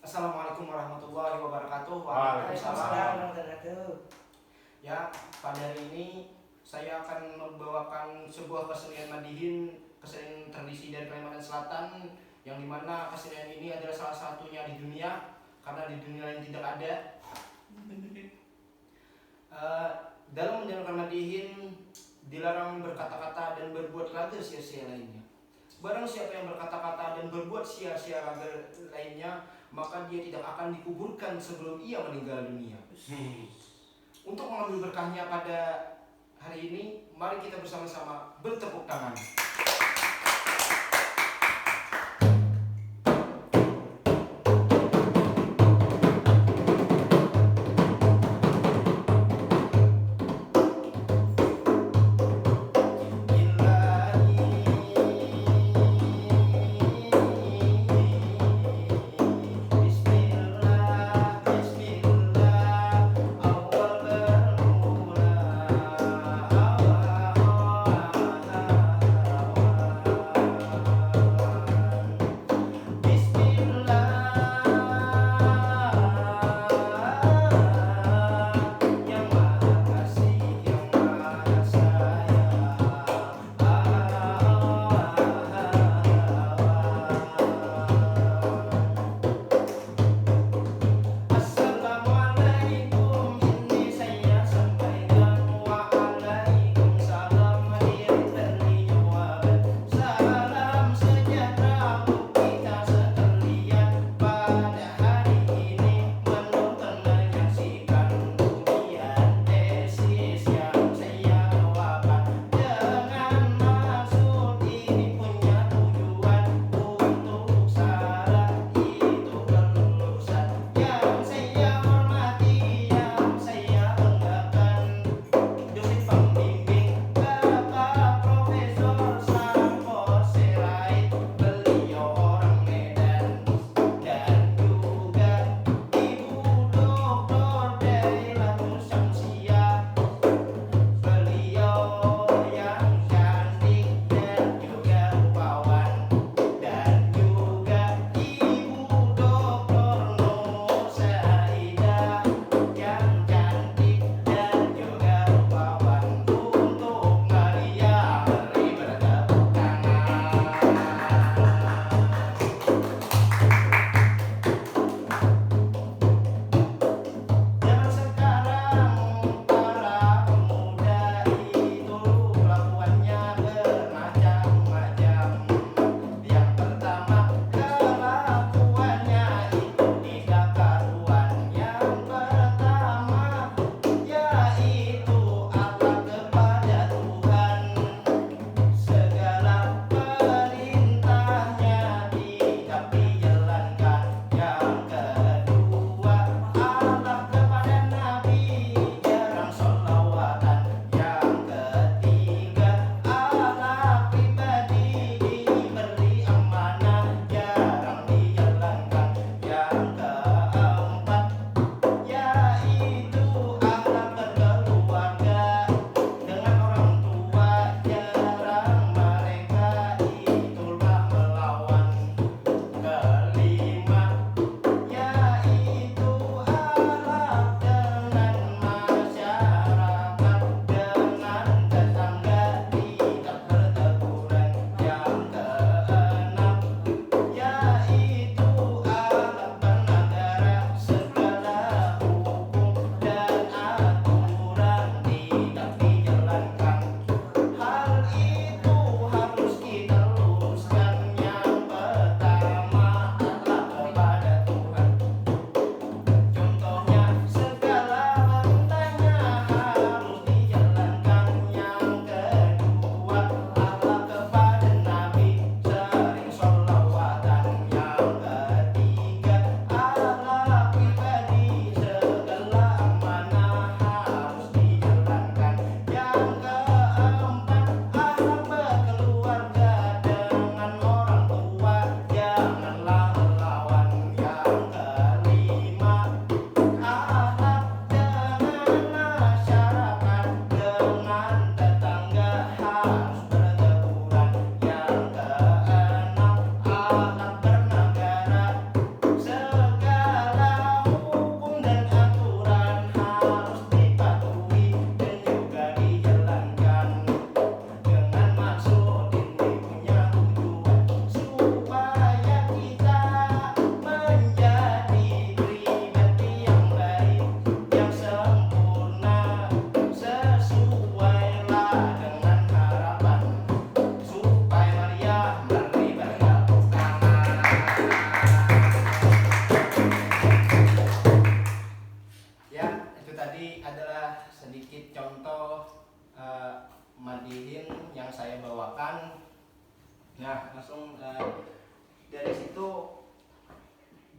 Assalamualaikum warahmatullahi wabarakatuh. Waalaikumsalam warahmatullahi wabarakatuh. Ya, pada hari ini saya akan membawakan sebuah kesenian Madihin, kesenian tradisi dari Kalimantan Selatan, yang dimana kesenian ini adalah salah satunya di dunia, karena di dunia lain tidak ada. Dalam menjalankan Madihin dilarang berkata-kata dan berbuat laga sia-sia lainnya. Barang siapa yang berkata-kata dan berbuat sia-sia laga lainnya, maka dia tidak akan dikuburkan sebelum ia meninggal dunia. Untuk mengambil berkahnya pada hari ini, mari kita bersama-sama bertepuk tangan.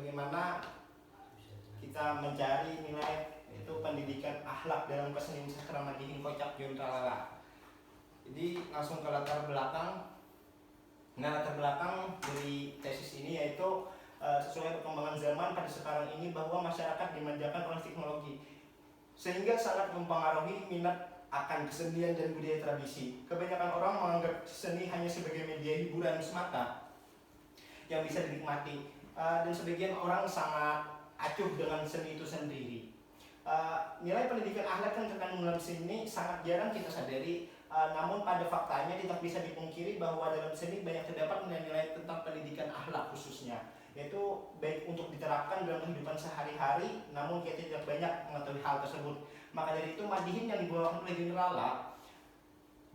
bagaimana kita mencari nilai itu pendidikan akhlak dalam kesenian sastra Madihin Kocak Jon Tralala. Jadi langsung ke latar belakang. Nah, latar belakang dari tesis ini yaitu sesuai perkembangan zaman pada sekarang ini bahwa masyarakat dimanjakan oleh teknologi sehingga sangat mempengaruhi minat akan kesenian dan budaya tradisi. Kebanyakan orang menganggap seni hanya sebagai media hiburan semata yang bisa dinikmati, dan sebagian orang sangat acuh dengan seni itu sendiri. Nilai pendidikan akhlak yang terkandung dalam seni sangat jarang kita sadari, namun pada faktanya tidak bisa dipungkiri bahwa dalam seni banyak terdapat nilai-nilai tentang pendidikan akhlak khususnya, yaitu baik untuk diterapkan dalam kehidupan sehari-hari, namun kita tidak banyak mengetahui hal tersebut. Maka dari itu Madihin yang dibawakan oleh Jon Tralala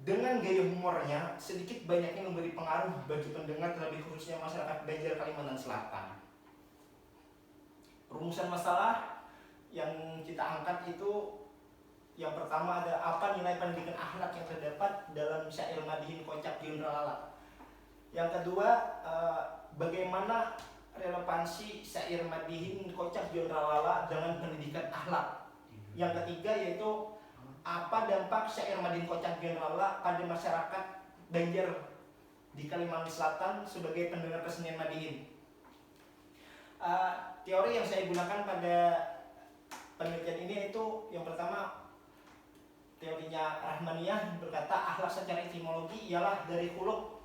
dengan gaya humornya sedikit banyaknya memberi pengaruh bagi pendengar, terlebih khususnya masyarakat Banjar Kalimantan Selatan. Rumusan masalah yang kita angkat itu yang pertama ada apa nilai pendidikan akhlak yang terdapat dalam syair Madihin Kocak Jon Tralala. Yang kedua, bagaimana relevansi syair Madihin Kocak Jon Tralala dengan pendidikan akhlak. Yang ketiga yaitu apa dampak syair Madihin Kocak Jon Tralala pada masyarakat Banjar di Kalimantan Selatan sebagai pendengar kesenian Madihin. Teori yang saya gunakan pada penelitian ini itu yang pertama teorinya Rahmaniyah berkata akhlak secara etimologi ialah dari khuluq,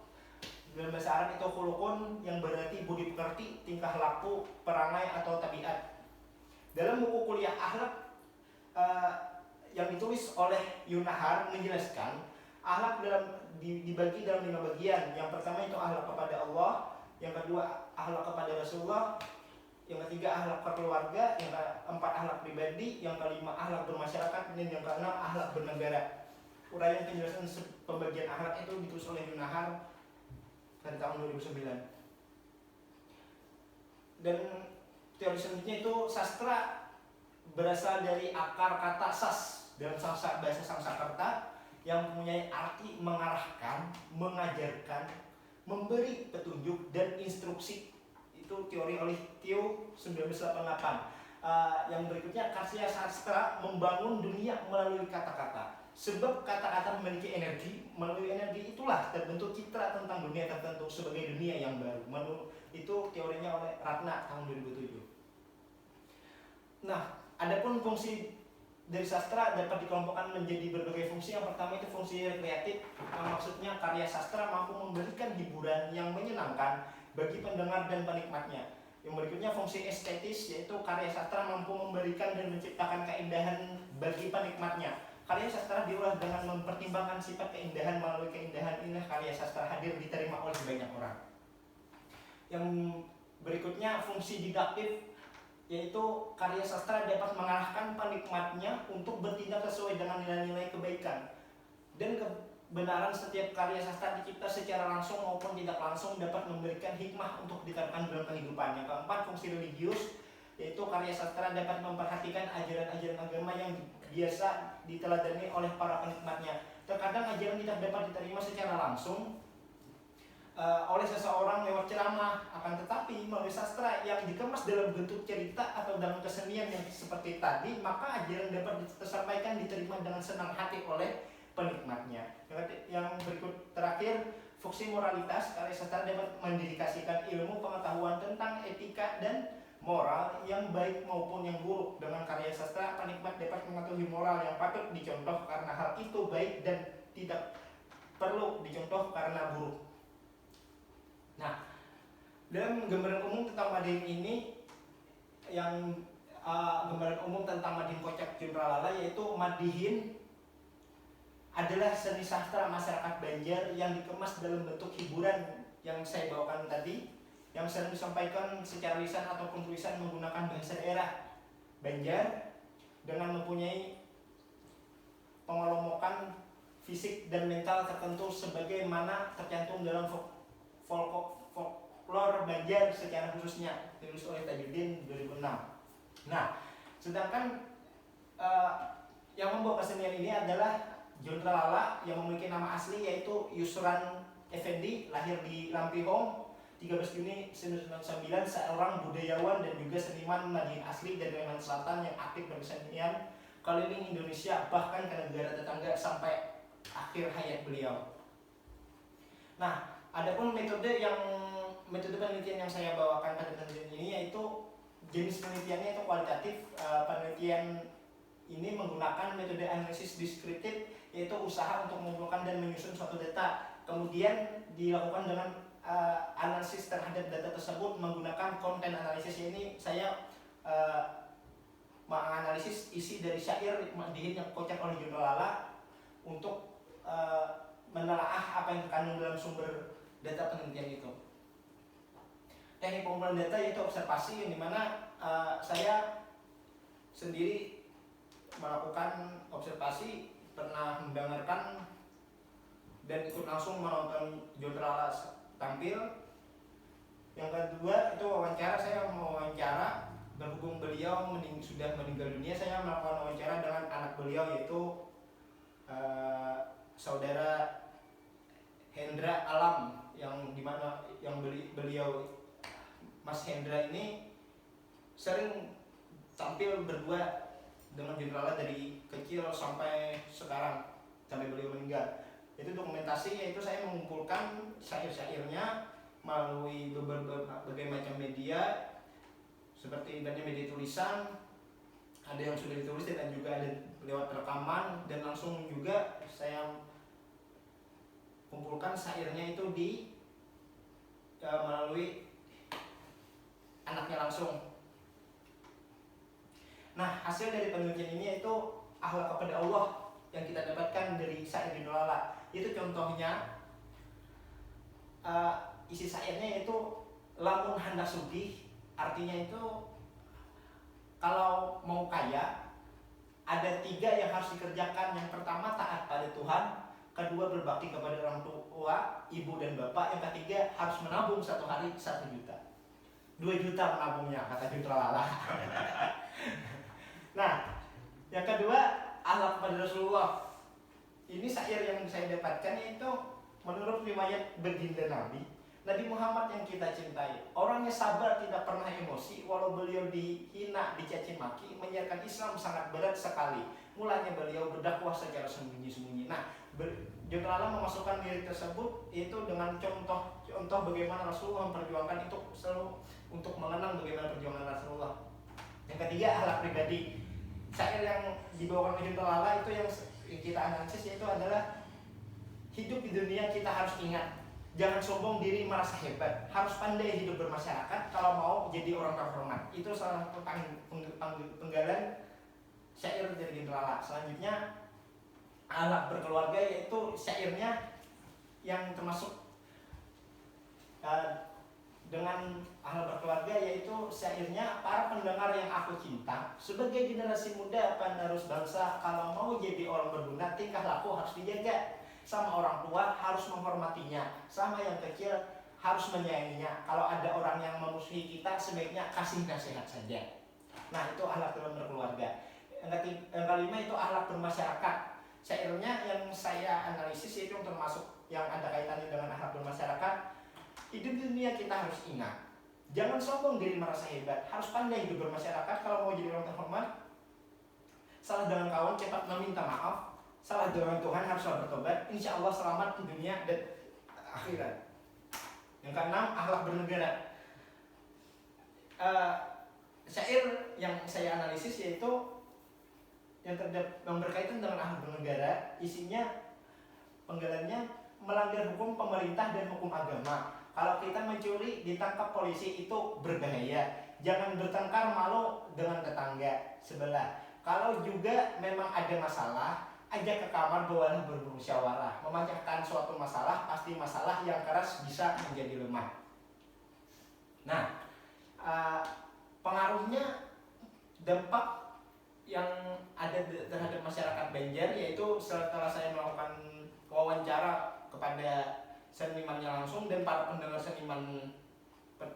dalam bahasa Arab itu khuluqun yang berarti budi pekerti, tingkah laku, perangai atau tabiat. Dalam buku kuliah akhlak yang ditulis oleh Yunahar menjelaskan akhlak dibagi dalam 5 bagian. Yang pertama itu akhlak kepada Allah, yang kedua akhlak kepada Rasulullah, yang ketiga akhlak keluarga, yang keempat akhlak pribadi, yang kelima akhlak bermasyarakat, dan yang keenam akhlak bernegara. Uraian penjelasan pembagian akhlak itu ditulis oleh Yunahar pada tahun 2009. Dan teori selanjutnya itu sastra berasal dari akar kata sas dalam bahasa Sanskerta yang mempunyai arti mengarahkan, mengajarkan, memberi petunjuk dan instruksi. Itu teori oleh Theo 1988. Yang berikutnya karya sastra membangun dunia melalui kata-kata. Sebab kata-kata memiliki energi, melalui energi itulah terbentuk citra tentang dunia tertentu sebagai dunia yang baru. Itu teorinya oleh Ratna tahun 2007. Nah, adapun fungsi dari sastra dapat dikelompokkan menjadi berbagai fungsi. Yang pertama itu fungsi kreatif, maksudnya karya sastra mampu memberikan hiburan yang menyenangkan bagi pendengar dan penikmatnya. Yang berikutnya fungsi estetis, yaitu karya sastra mampu memberikan dan menciptakan keindahan bagi penikmatnya. Karya sastra diolah dengan mempertimbangkan sifat keindahan, melalui keindahan ini karya sastra hadir diterima oleh banyak orang. Yang berikutnya fungsi didaktif, yaitu karya sastra dapat mengarahkan penikmatnya untuk bertindak sesuai dengan nilai-nilai kebaikan. Dan kebenaran setiap karya sastra dicipta secara langsung maupun tidak langsung dapat memberikan hikmah untuk diterapkan dalam kehidupan. Yang keempat, fungsi religius, yaitu karya sastra dapat memperhatikan ajaran-ajaran agama yang biasa diteladani oleh para penikmatnya. Terkadang ajaran tidak dapat diterima secara langsung oleh seseorang lewat ceramah, akan tetapi melalui sastra yang dikemas dalam bentuk cerita atau dalam kesenian yang seperti tadi, maka ajaran dapat disampaikan, diterima dengan senang hati oleh penikmatnya. Yang berikut terakhir, fungsi moralitas, karya sastra dapat mendedikasikan ilmu pengetahuan tentang etika dan moral yang baik maupun yang buruk. Dengan karya sastra, penikmat dapat mengetahui moral yang patut dicontoh karena hal itu baik dan tidak perlu dicontoh karena buruk. Nah, dalam gambaran umum tentang Madihin ini, yang gambaran umum tentang Madihin Kocak Jon Tralala yaitu Madihin adalah seni sastra masyarakat Banjar yang dikemas dalam bentuk hiburan yang saya bawakan tadi, yang sering disampaikan secara lisan ataupun tulisan menggunakan bahasa daerah Banjar dengan mempunyai pengelompokan fisik dan mental tertentu sebagaimana tercantum dalam folklore Banjar secara khususnya, ditulis oleh Tajuddin 2006. Nah, sedangkan yang membawa kesenian ini adalah Jon Tralala yang memiliki nama asli yaitu Yusran Effendi, lahir di Lampihong 13 Juni 1999, seorang budayawan dan juga seniman Madiun asli dari Kalimantan Selatan yang aktif bersenian keliling Indonesia bahkan ke negara tetangga sampai akhir hayat beliau. Nah, adapun metode penelitian yang saya bawakan pada penelitian ini yaitu jenis penelitiannya itu kualitatif. Penelitian ini menggunakan metode analisis deskriptif, yaitu usaha untuk mengumpulkan dan menyusun suatu data, kemudian dilakukan dengan analisis terhadap data tersebut menggunakan konten analisis. Ini saya menganalisis isi dari syair Madihin yang kocak oleh John Lala untuk menelaah apa yang terkandung dalam sumber data penelitian itu. Teknik pengumpulan data yaitu observasi, yang dimana saya sendiri melakukan observasi, pernah mendengarkan dan ikut langsung menonton John Lala tampil. Yang kedua itu wawancara, saya mewawancara, berhubung beliau sudah meninggal dunia, saya melakukan wawancara dengan anak beliau yaitu saudara Hendra Alam, yang dimana beliau Mas Hendra ini sering tampil berdua dengan John Lala dari kecil sampai sekarang, sampai beliau meninggal. Itu dokumentasi, yaitu saya mengumpulkan syair-syairnya melalui berbagai macam media, seperti media tulisan, ada yang sudah ditulis dan juga ada lewat rekaman, dan langsung juga saya kumpulkan syairnya itu melalui anaknya langsung. Nah, hasil dari penelitian ini yaitu akhlak kepada Allah yang kita dapatkan dari syair John Lala. Itu contohnya isi syairnya yaitu lamun hendak sugih, artinya itu kalau mau kaya ada 3 yang harus dikerjakan. Yang pertama taat pada Tuhan, kedua berbakti kepada orang tua, ibu dan bapak, yang ketiga harus menabung satu hari 1 juta. 2 juta menabungnya, kata John Lala. Nah, yang kedua akhlak kepada Rasulullah. Ini syair yang saya dapatkan yaitu menurut riwayat baginda Nabi Muhammad yang kita cintai, orangnya sabar, tidak pernah emosi, walau beliau dihina, dicaci maki, menyiarkan Islam sangat berat sekali. Mulanya beliau berdakwah secara sembunyi-sembunyi. Nah, John Lala memasukkan lirik tersebut itu dengan contoh bagaimana Rasulullah memperjuangkan itu, selalu untuk mengenang bagaimana perjuangan Rasulullah. Yang ketiga akhlak pribadi. Syair yang dibawakan oleh John Lala itu yang kita analisis yaitu adalah hidup di dunia kita harus ingat, jangan sombong diri merasa hebat, harus pandai hidup bermasyarakat kalau mau jadi orang terhormat. Itu salah satu penggalan syair dari John Lala. Selanjutnya akhlak berkeluarga, yaitu syairnya yang termasuk dengan akhlak berkeluarga, yaitu syairnya, para pendengar yang aku cinta, sebagai generasi muda penerus bangsa, kalau mau jadi orang berguna tingkah laku harus dijaga. Sama orang tua harus menghormatinya, sama yang kecil harus menyayanginya. Kalau ada orang yang memusuhi kita, sebaiknya kasih nasihat saja. Nah, itu akhlak dalam berkeluarga. Yang kelima itu akhlak bermasyarakat. Syairnya yang saya analisis itu termasuk yang ada kaitannya dengan akhlak bermasyarakat. Hidup di dunia kita harus ingat, jangan sombong diri merasa hebat, harus pandai hidup bermasyarakat kalau mau jadi orang terhormat. Salah dengan kawan cepat meminta maaf, salah dengan Tuhan haruslah bertobat, insya Allah selamat di dunia dan akhirat. Yang keenam akhlak bernegara. Syair yang saya analisis yaitu yang berkaitan dengan akhlak bernegara, isinya penggalannya melanggar hukum pemerintah dan hukum agama. Kalau kita mencuri ditangkap polisi itu berbahaya. Jangan bertengkar malu dengan tetangga sebelah. Kalau juga memang ada masalah, ajak ke kamar, bawalah bermusyawarah. Memecahkan suatu masalah, pasti masalah yang keras bisa menjadi lemah. Nah, pengaruhnya, dampak yang ada terhadap masyarakat Banjar, yaitu setelah saya melakukan wawancara kepada senimannya langsung dan para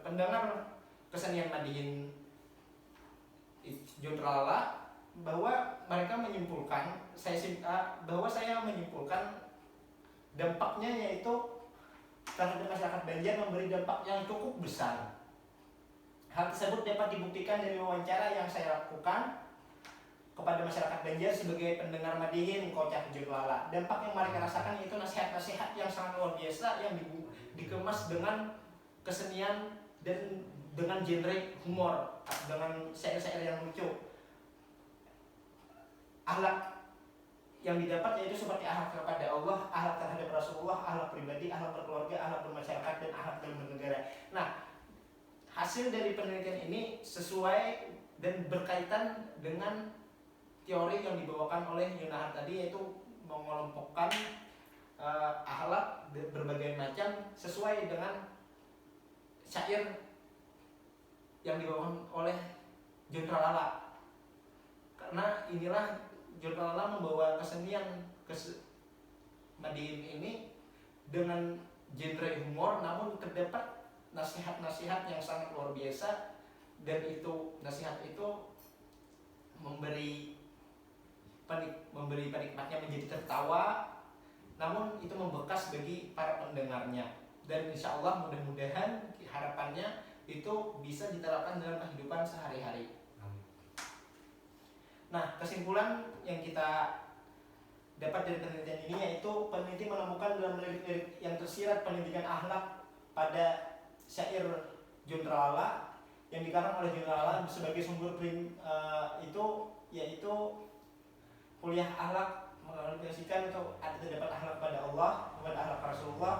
pendengar kesenian Madihin John Lala, bahwa mereka menyimpulkan, bahwa saya menyimpulkan dampaknya yaitu terhadap masyarakat Banjar memberi dampak yang cukup besar. Hal tersebut dapat dibuktikan dari wawancara yang saya lakukan kepada masyarakat Banjar sebagai pendengar Madihin Kocak Jurlala. Dampak yang mereka rasakan yaitu nasihat-nasihat yang sangat luar biasa yang dikemas dengan kesenian dan dengan genre humor, dengan syair-syair yang lucu. Akhlak yang didapat yaitu seperti akhlak kepada Allah, akhlak terhadap Rasulullah, akhlak pribadi, akhlak berkeluarga, akhlak bermasyarakat, dan akhlak dalam bernegara. Nah, hasil dari penelitian ini sesuai dan berkaitan dengan teori yang dibawakan oleh Yunahar tadi, yaitu mengelompokkan akhlak berbagai macam sesuai dengan syair yang dibawakan oleh Juntralala. Karena inilah Juntralala membawa kesenian Madihin ini dengan genre humor, namun terdapat nasihat-nasihat yang sangat luar biasa, dan itu nasihat itu memberi penikmatnya menjadi tertawa, namun itu membekas bagi para pendengarnya. Dan insya Allah mudah-mudahan harapannya itu bisa diterapkan dalam kehidupan sehari-hari. Nah, kesimpulan yang kita dapat dari penelitian ini yaitu peneliti menemukan dalam lirik-lirik yang tersirat pendidikan akhlak pada syair Juntralala yang dikarang oleh Juntralala sebagai sumber itu yaitu kuliah akhlak mengaplikasikan itu terdapat akhlak pada Allah, kepada akhlak Rasulullah,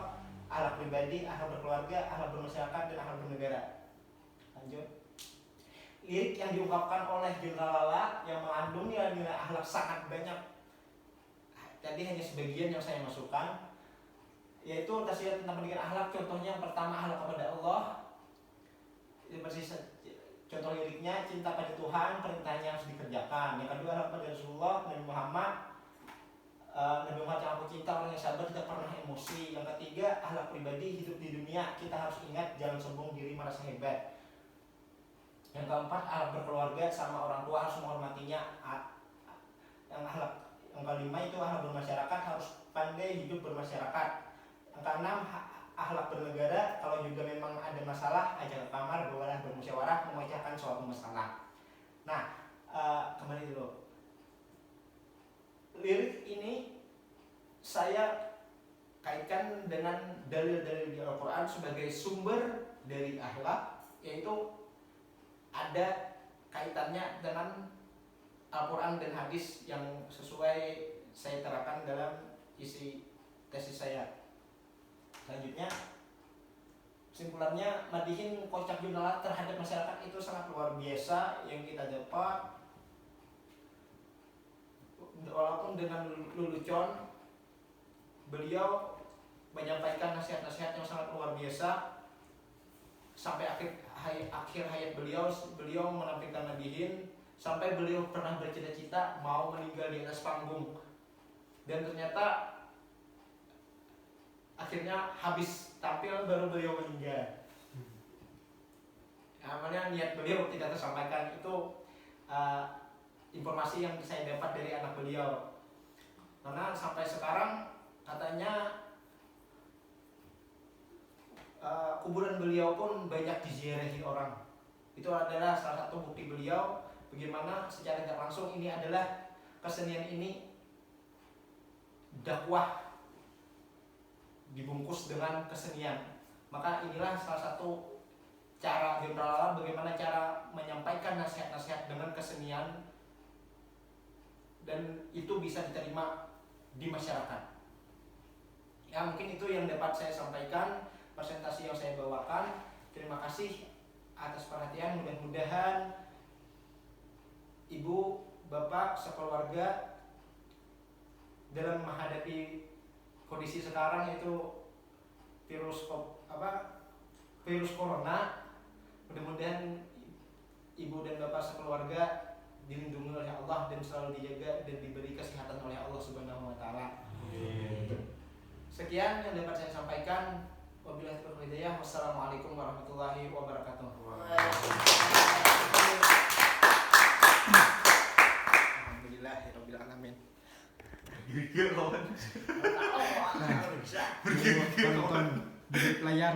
akhlak pribadi, akhlak berkeluarga, akhlak bermasyarakat, dan akhlak bernegara. Lanjut. Lirik yang diungkapkan oleh Juntralala yang mengandung nilai-nilai akhlak sangat banyak. Tadi hanya sebagian yang saya masukkan, yaitu tersirat tentang pendidikan akhlak. Contohnya yang pertama akhlak kepada Allah. Contoh liriknya, cinta pada Tuhan, perintahnya harus dikerjakan. Yang kedua akhlak pada Rasulullah, Nabi Muhammad. Nabi Muhammad yang aku cinta, orang yang sabar, tidak pernah emosi. Yang ketiga akhlak pribadi, hidup di dunia kita harus ingat, jangan sombong diri, merasa hebat. Yang keempat akhlak berkeluarga, sama orang tua harus menghormatinya. Yang kelima itu akhlak bermasyarakat, harus pandai hidup bermasyarakat. Yang keenam akhlak bernegara, kalau juga memang ada masalah ajak ke kamar, bermusyawarah memecahkan suatu masalah. Nah, kembali dulu. Lirik ini saya kaitkan dengan dalil-dalil di Al-Quran sebagai sumber dari akhlak, yaitu ada kaitannya dengan Al-Quran dan hadis yang sesuai saya terapkan dalam isi tesis saya. Selanjutnya, kesimpulannya Madihin Kocak Juntralala terhadap masyarakat itu sangat luar biasa yang kita dapat. Walaupun dengan lelucon, beliau menyampaikan nasihat-nasihat yang sangat luar biasa. Sampai akhir hayat beliau menampilkan Madihin, sampai beliau pernah bercita-cita mau meninggal di atas panggung, dan ternyata akhirnya habis tampil baru beliau meninggal. Namanya niat beliau tidak tersampaikan. Itu informasi yang saya dapat dari anak beliau. Karena sampai sekarang katanya kuburan beliau pun banyak diziarahi orang. Itu adalah salah satu bukti beliau bagaimana secara tidak langsung ini adalah kesenian ini dakwah dibungkus dengan kesenian. Maka inilah salah satu cara Juntralala bagaimana cara menyampaikan nasihat-nasihat dengan kesenian, dan itu bisa diterima di masyarakat. Ya, mungkin itu yang dapat saya sampaikan, presentasi yang saya bawakan. Terima kasih atas perhatian. Mudah-mudahan Ibu, Bapak, sekeluarga dalam menghadapi kondisi sekarang yaitu virus corona, mudah-mudahan Ibu dan Bapak sekeluarga dilindungi oleh Allah dan selalu dijaga dan diberi kesehatan oleh Allah Subhanahu wa taala. Sekian yang dapat saya sampaikan. Wabillahi taufiq wal hidayah. Wassalamualaikum warahmatullahi wabarakatuh. Alhamdulillahirabbil alamin. Gigil kawan. Tahu, bisa. Bergigil kawan. di balik layar.